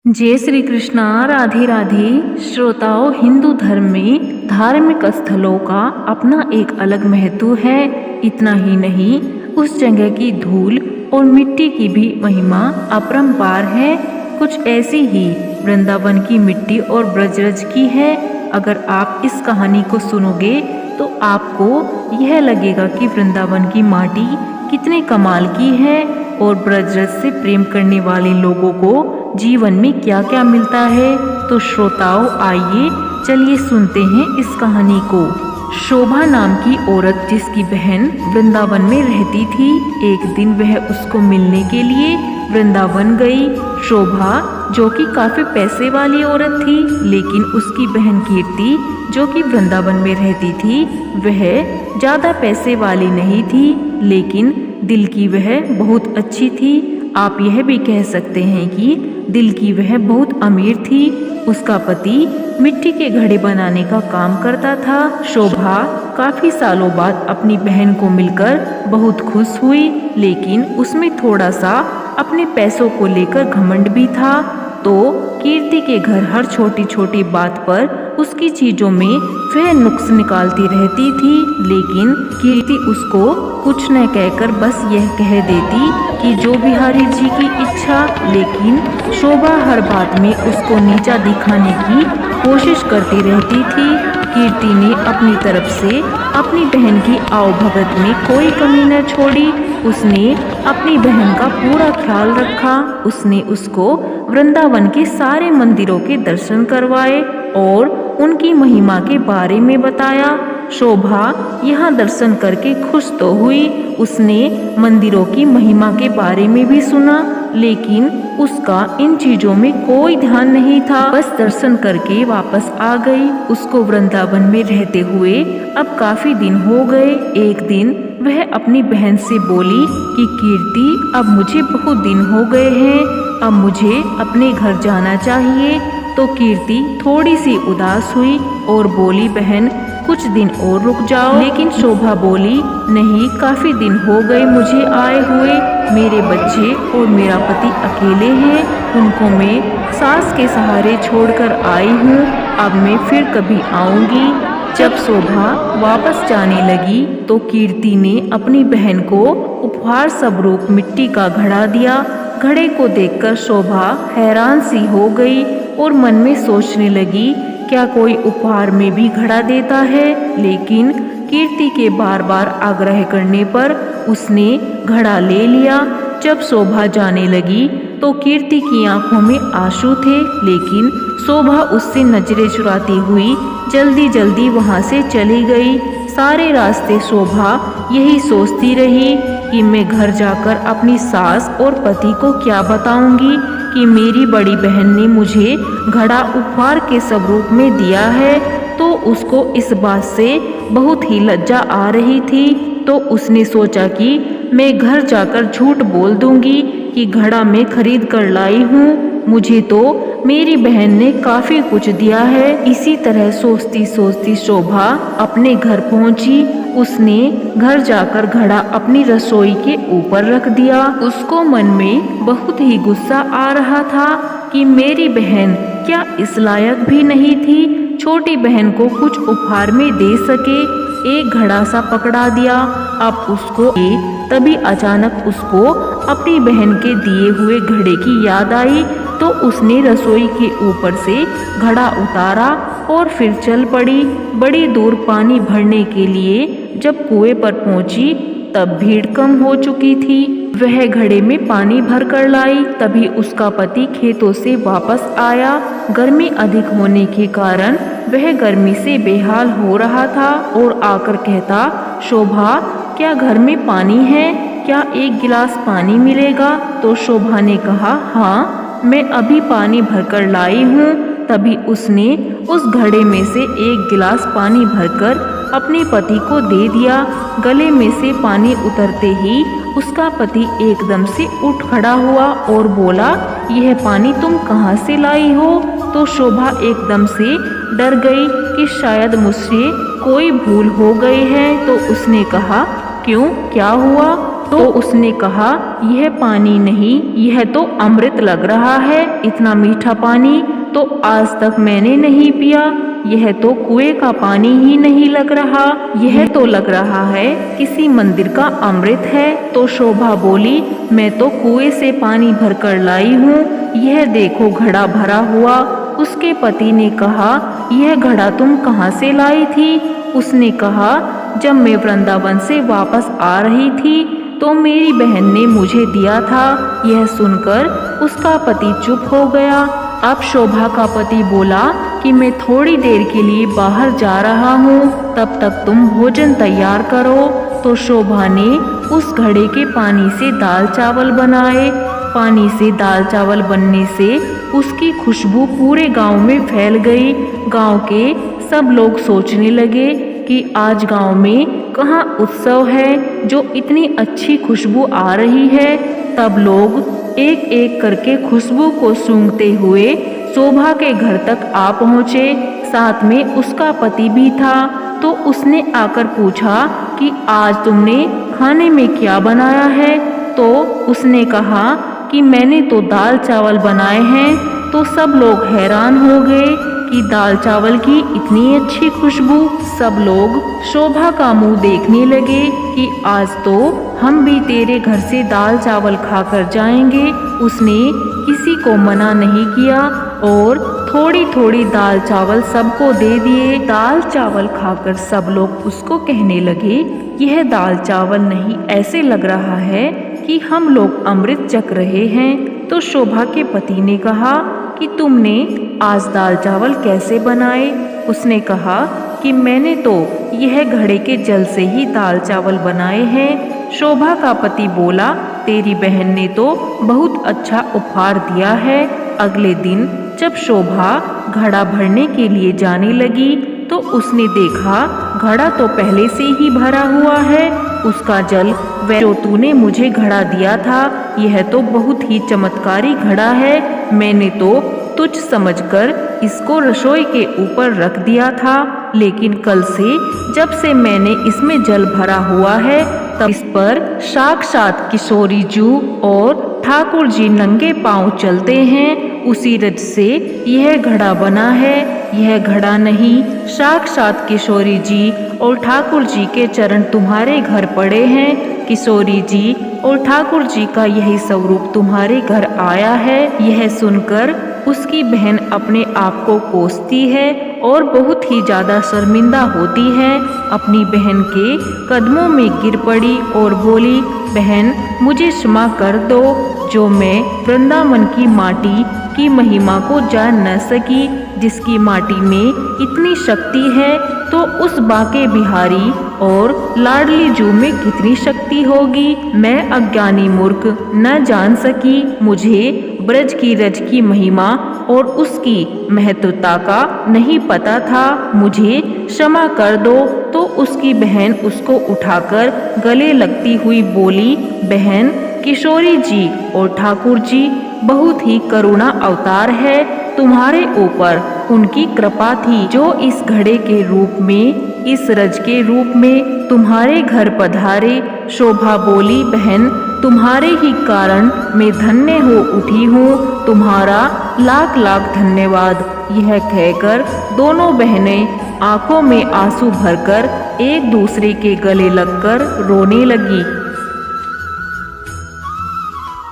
जय श्री कृष्णा। राधे राधे। श्रोताओं, हिंदू धर्म में धार्मिक स्थलों का अपना एक अलग महत्व है। इतना ही नहीं, उस जगह की धूल और मिट्टी की भी महिमा अपरंपार है। कुछ ऐसी ही वृंदावन की मिट्टी और ब्रजरज की है। अगर आप इस कहानी को सुनोगे तो आपको यह लगेगा कि वृंदावन की माटी कितने कमाल की है और ब्रजरज से प्रेम करने वाले लोगों को जीवन में क्या क्या मिलता है। तो श्रोताओं, आइए चलिए सुनते हैं इस कहानी को। शोभा नाम की औरत, जिसकी बहन वृंदावन में रहती थी, एक दिन वह उसको मिलने के लिए वृंदावन गई। शोभा, जो कि काफी पैसे वाली औरत थी, लेकिन उसकी बहन कीर्ति, जो कि वृंदावन में रहती थी, वह ज्यादा पैसे वाली नहीं थी, लेकिन दिल की वह बहुत अच्छी थी। आप यह भी कह सकते हैं कि दिल की वह बहुत अमीर थी। उसका पति मिट्टी के घड़े बनाने का काम करता था। शोभा काफी सालों बाद अपनी बहन को मिलकर बहुत खुश हुई, लेकिन उसमें थोड़ा सा अपने पैसों को लेकर घमंड भी था। तो कीर्ति के घर हर छोटी छोटी बात पर उसकी चीजों में वह नुक्स निकालती रहती थी, लेकिन कीर्ति उसको कुछ न कहकर बस यह कह देती कि जो बिहारी जी की इच्छा। लेकिन शोभा हर बात में उसको नीचा दिखाने की कोशिश करती रहती थी। कीर्ति ने अपनी तरफ से अपनी बहन की आवभगत में कोई कमी न छोड़ी। उसने अपनी बहन का पूरा ख्याल रखा। उसने उसको वृंदावन के सारे मंदिरों के दर्शन करवाए और उनकी महिमा के बारे में बताया। शोभा यहाँ दर्शन करके खुश तो हुई, उसने मंदिरों की महिमा के बारे में भी सुना, लेकिन उसका इन चीजों में कोई ध्यान नहीं था। बस दर्शन करके वापस आ गई। उसको वृंदावन में रहते हुए अब काफी दिन हो गए। एक दिन वह अपनी बहन से बोली कि कीर्ति, अब मुझे बहुत दिन हो गए हैं, अब मुझे अपने घर जाना चाहिए। तो कीर्ति थोड़ी सी उदास हुई और बोली, बहन कुछ दिन और रुक जाओ। लेकिन शोभा बोली, नहीं, काफी दिन हो गए मुझे आए हुए, मेरे बच्चे और मेरा पति अकेले हैं, उनको मैं सास के सहारे छोड़कर आई हूँ, अब मैं फिर कभी आऊंगी। जब शोभा वापस जाने लगी तो कीर्ति ने अपनी बहन को उपहार स्वरूप मिट्टी का घड़ा दिया। घड़े को देखकर शोभा हैरान सी हो गई और मन में सोचने लगी, क्या कोई उपहार में भी घड़ा देता है। लेकिन कीर्ति के बार बार आग्रह करने पर उसने घड़ा ले लिया। जब शोभा जाने लगी तो कीर्ति की आंखों में आंसू थे, लेकिन शोभा उससे नजरें चुराती हुई जल्दी जल्दी वहां से चली गई। सारे रास्ते शोभा यही सोचती रही कि मैं घर जाकर अपनी सास और पति को क्या बताऊंगी कि मेरी बड़ी बहन ने मुझे घड़ा उपहार के स्वरूप में दिया है। तो उसको इस बात से बहुत ही लज्जा आ रही थी। तो उसने सोचा कि मैं घर जाकर झूठ बोल दूंगी कि घड़ा मैं खरीद कर लाई हूँ, मुझे तो मेरी बहन ने काफी कुछ दिया है। इसी तरह सोचती सोचती शोभा अपने घर पहुंची। उसने घर जाकर घड़ा अपनी रसोई के ऊपर रख दिया। उसको मन में बहुत ही गुस्सा आ रहा था कि मेरी बहन क्या इस लायक भी नहीं थी छोटी बहन को कुछ उपहार में दे सके। एक घड़ा सा पकड़ा दिया। अब उसको तभी अचानक उसको अपनी बहन के दिए हुए घड़े की याद आई। तो उसने रसोई के ऊपर से घड़ा उतारा और फिर चल पड़ी। बड़ी दूर पानी भरने के लिए जब कुएं पर पहुंची तब भीड़ कम हो चुकी थी। वह घड़े में पानी भर कर लाई। तभी उसका पति खेतों से वापस आया। गर्मी अधिक होने के कारण वह गर्मी से बेहाल हो रहा था और आकर कहता, शोभा, क्या घर में पानी है? क्या एक गिलास पानी मिलेगा? तो शोभा ने कहा, हाँ, मैं अभी पानी भरकर लाई हूँ। तभी उसने उस घड़े में से एक गिलास पानी भरकर अपने पति को दे दिया। गले में से पानी उतरते ही उसका पति एकदम से उठ खड़ा हुआ और बोला, यह पानी तुम कहाँ से लाई हो? तो शोभा एकदम से डर गई कि शायद मुझसे कोई भूल हो गई है। तो उसने कहा, क्यों, क्या हुआ? तो उसने कहा, यह पानी नहीं, यह तो अमृत लग रहा है। इतना मीठा पानी तो आज तक मैंने नहीं पिया। यह तो कुएं का पानी ही नहीं लग रहा, यह तो लग रहा है किसी मंदिर का अमृत है। तो शोभा बोली, मैं तो कुएं से पानी भरकर लाई हूँ, यह देखो घड़ा भरा हुआ। उसके पति ने कहा, यह घड़ा तुम कहाँ से लाई थी? उसने कहा, जब मैं वृंदावन से वापस आ रही थी तो मेरी बहन ने मुझे दिया था। यह सुनकर उसका पति चुप हो गया। अब शोभा का पति बोला कि मैं थोड़ी देर के लिए बाहर जा रहा हूँ, तब तक तुम भोजन तैयार करो। तो शोभा ने उस घड़े के पानी से दाल चावल बनाए। पानी से दाल चावल बनने से उसकी खुशबू पूरे गांव में फैल गई। गांव के सब लोग सोचने लगे कि आज गांव में कहाँ उत्सव है जो इतनी अच्छी खुशबू आ रही है। तब लोग एक एक करके खुशबू को सूंघते हुए शोभा के घर तक आ पहुँचे। साथ में उसका पति भी था। तो उसने आकर पूछा कि आज तुमने खाने में क्या बनाया है? तो उसने कहा कि मैंने तो दाल चावल बनाए हैं। तो सब लोग हैरान हो गए कि दाल चावल की इतनी अच्छी खुशबू। सब लोग शोभा का मुंह देखने लगे कि आज तो हम भी तेरे घर से दाल चावल खाकर जाएंगे। उसने किसी को मना नहीं किया और थोड़ी थोड़ी दाल चावल सबको दे दिए। दाल चावल खाकर सब लोग उसको कहने लगे, यह दाल चावल नहीं, ऐसे लग रहा है कि हम लोग अमृत चख रहे हैं। तो शोभा के पति ने कहा कि तुमने आज दाल चावल कैसे बनाए? उसने कहा कि मैंने तो यह घड़े के जल से ही दाल चावल बनाए हैं। शोभा का पति बोला, तेरी बहन ने तो बहुत अच्छा उपहार दिया है। अगले दिन जब शोभा घड़ा भरने के लिए जाने लगी तो उसने देखा घड़ा तो पहले से ही भरा हुआ है। उसका जल वह जो तूने मुझे घड़ा दिया था, यह तो बहुत ही चमत्कारी घड़ा है। मैंने तो तुझ समझकर इसको रसोई के ऊपर रख दिया था, लेकिन कल से जब से मैंने इसमें जल भरा हुआ है तब इस पर साक्षात किशोरी जू और ठाकुर जी नंगे पांव चलते हैं। उसी रज से यह घड़ा बना है। यह घड़ा नहीं, साक्षात किशोरी जी और ठाकुर जी के चरण तुम्हारे घर पड़े हैं। किशोरी जी और ठाकुर जी का यही स्वरूप तुम्हारे घर आया है। यह सुनकर उसकी बहन अपने आप को कोसती है और बहुत ही ज्यादा शर्मिंदा होती है। अपनी बहन के कदमों में गिर पड़ी और बोली, बहन मुझे क्षमा कर दो, जो मैं वृंदावन की माटी की महिमा को जान न सकी। जिसकी माटी में इतनी शक्ति है तो उस बाके बिहारी और लाडली जू में कितनी शक्ति होगी। मैं अज्ञानी मूर्ख न जान सकी। मुझे ब्रज की रज की महिमा और उसकी महत्वता का नहीं पता था। मुझे क्षमा कर दो। तो उसकी बहन उसको उठाकर गले लगती हुई बोली, बहन किशोरी जी और ठाकुर जी बहुत ही करुणा अवतार है तुम्हारे ऊपर। उनकी कृपा थी जो इस घड़े के रूप में, इस रज के रूप में तुम्हारे घर पधारे। शोभा बोली, बहन तुम्हारे ही कारण मैं धन्य हो उठी हूँ, तुम्हारा लाख लाख धन्यवाद। यह कहकर दोनों बहनें आंखों में आंसू भरकर एक दूसरे के गले लगकर रोने लगी।